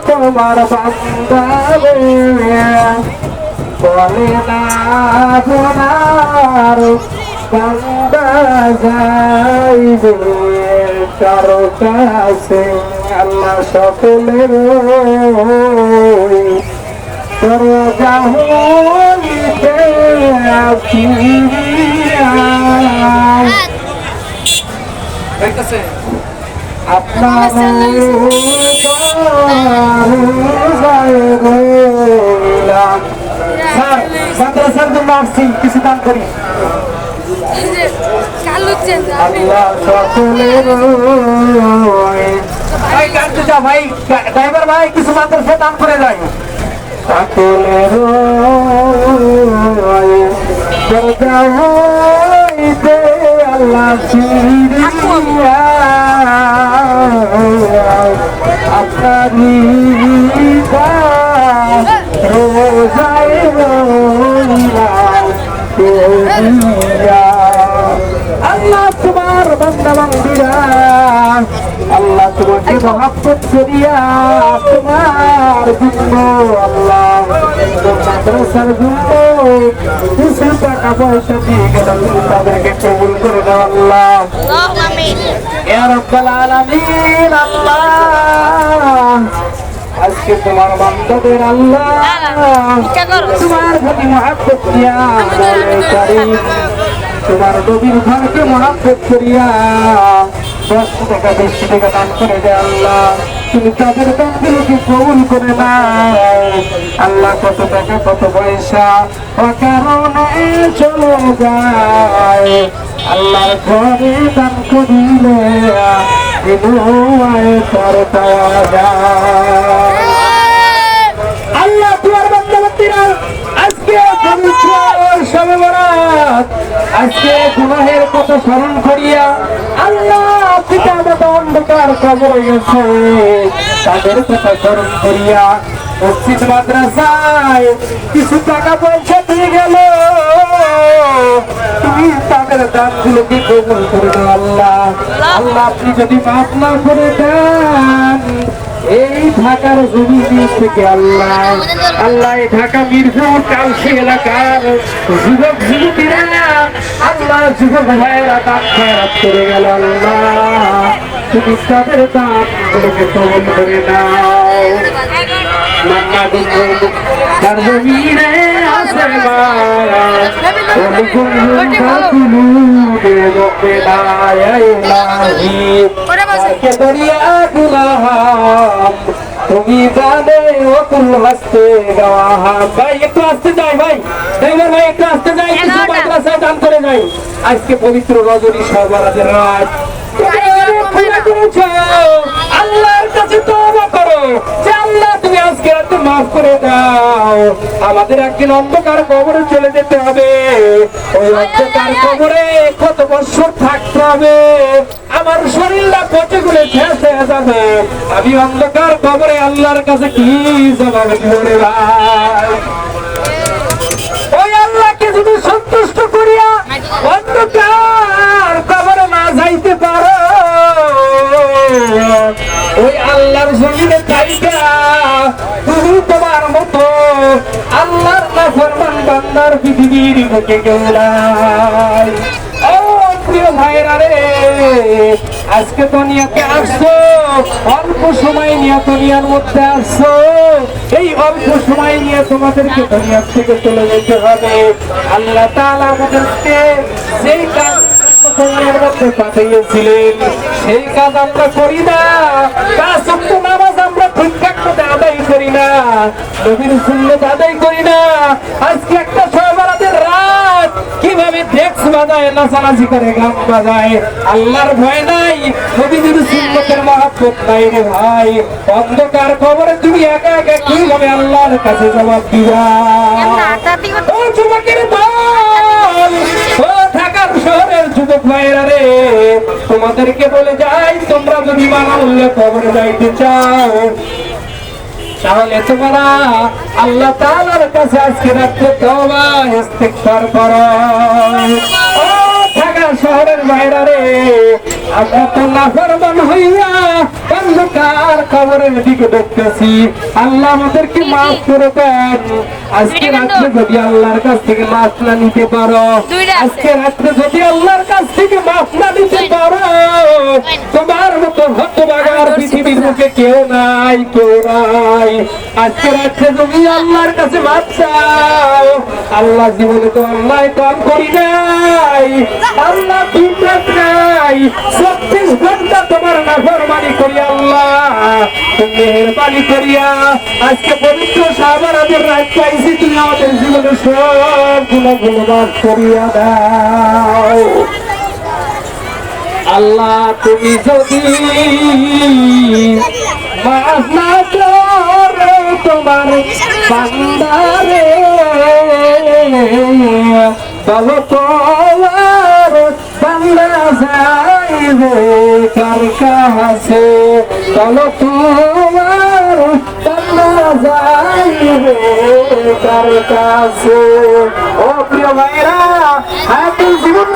তোমার বান্দারে বলে না তোমার বান্দা যাইবে কারো কাছে আল্লাহ সকলের দরজা হইতে আপনার মাদ্রাসার জন্য আসছি কিছু দান করি আল্লাহ সকলের ভাই গাড়িতে যা ভাই ড্রাইভার ভাই কিছু মাদ্রাসা দান করে যায় সকলের আল্লাহ আপনারি রোজায় আল্লাহ তোমার বান্দা বান্দীরা আল্লাহ তোমাকে মহব্বত করিয়া তোমার জন্য আল্লাহ মাদ্রাসার জন্য কিছু টাকা পয়সা দিয়ে গেল তাদেরকে কবুল করে দাও আল্লাহ ইয়া রাব্বাল আলামিন আল্লাহ আজকে তোমার বান্দাদের আল্লাহ তোমার প্রতি মহব্বত করিয়া তোমার নবীর ঘরকে মহব্বত করিয়া 10 টাকা 20 টাকা দান করে দেয় আল্লাহ তুমি তাদের দানগুলোকে কবুল করে নাও আল্লাহ কত টাকা কত পয়সা অকারণে চলে যায় আল্লাহর ঘরে দান করিলে আল্লাহ তোমার বান্দাবান্দিরা আজকে পবিত্র শবে বরাত আজকে গুনাহের কথা স্মরণ করিয়া আল্লাহ পিতা মাতা অন্ধকার কবরে গেছে তাদের কথা স্মরণ করিয়া মসজিদ মাদ্রাসায় কিছু টাকা পয়সা দিয়ে গেল তুমি তাদের দানগুলোকে কবুল করে দাও আল্লাহ আল্লাহ আপনি যদি মাফ না করে দেন এই ঢাকার জমি থেকে আল্লাহ আল্লাহ এই ঢাকা মিরপুর কালসি এলাকার যুবক যুবতীরা আল্লাহ যুবক ভাইয়েরা দান খয়রাত করে গেল আল্লাহ তুমি তাদের দানগুলোকে কবুল করে নাও মান্না গুনগুন তার জমিনে আছে মায়া ওই গুনগুন কাকুলু দে রবে লাইলাহি কে দরিয়া গুনাহাম তুমি জানে ওকুল হস্তে গাওয়া ভাই একটু আসতে যাই ভাই ড্রাইভার ভাই একটু আসতে যাই কিছু মাদ্রাসায় দান করে যাই আজকে পবিত্র রজনী সর্বরাজের রাত আল্লাহর কাছে তওবা করো যে আল্লাহ তুমি আজকে রাতে মাফ করে দাও আমাদের একদিন অন্ধকার কবরে চলে যেতে হবে ওই অন্ধকার কবরে কত বছর থাকতে হবে আমার শরীরটা পচে গুলে শেষ হয়ে যাবে আমি অন্ধকার কবরে আল্লাহর কাছে কি জবাব দিব রে ভাই ওই আল্লাহকে যদি সন্তুষ্ট করিয়া অন্ধকার কবরে না যাইতে পারো ওই আল্লাহর জমিনে চাইটা তুমি তোমার মতো আল্লাহর নাফরমান বান্দার পৃথিবীর বুকে কেউ নাই ও প্রিয় ভাইরা রে আজকে দুনিয়াতে আসছো অল্প সময় নিয়ে দুনিয়ার মধ্যে আসছো এই অল্প সময় নিয়ে তোমাদেরকে দুনিয়া থেকে চলে যেতে হবে আল্লাহ তাআলা আমাদেরকে সেই কাজ দুনিয়ার মধ্যে পাঠিয়েছিলেন সেই কাজ আমরা করি না পাঁচ ওয়াক্ত নামাজ আমরা ঠিকঠাক মতো আদায় করি না নবীর সুন্নাত আদায় করি না আজকে একটা শবে-বরাতের রাত কিভাবে ডেক্স বাজায় নাচানাচি করে গান বাজায় আল্লাহর ভয় নাই নবীর সুন্নাতের মহব্বত নাই রে ভাই অন্ধকার কবরে তুমি একা একা কিভাবে আল্লাহর কাছে জবাব দিবা ও যুবকের দল ও ঢাকার শহরের যুবক ভাইরা রে তোমাদেরকে বলে যাই তোমরা যদি বাংলা কবরে যাইতে চাও তাহলে তোমরা আল্লাহ তাআলার কাছে আজকে রাতে তওবা ইস্তিগফার করো ও ঢাকা শহরের বাইরে রে আমরা তো নাফরমান হইয়া অন্ধকার কবরের দিকে দেখতেছি। আল্লাহ আমাদেরকে মাফ করে দেন। আজকে রাত্রে যদি আল্লাহর কাছ থেকে মাফ না নিতে পারো, আজকে রাত্রে যদি আল্লাহর কাছ থেকে মাফ না নিতে পারো, তোমার মতো হতভাগার পৃথিবীর মুখে কেউ নাই, কেউ নাই। আজকে রাত্রে তুমি আল্লাহর কাছে মাফ চাও। আল্লাহ জীবনে তো অন্যায় কাম করি নাই, আল্লাহ বিপদ নাই, 24 ঘন্টা তোমার নাফরমানি করি। আল্লাহ তুমি মেহেরবানি করিয়া আজকে পবিত্র শাবানের রাত পাইছি, তুমি আমাদের জীবনে সব গুনাহগুলো মাফ করিয়া দাও। আল্লাহ তুমি যদি মাফ না করো তোমার বান্দারে, বলো তোমার বান্দা যাইবে কার কাছে, বলো তোমার বান্দা যাইবে কার কাছে। ও প্রিয় ভাইরা, হায়াতুল জীবন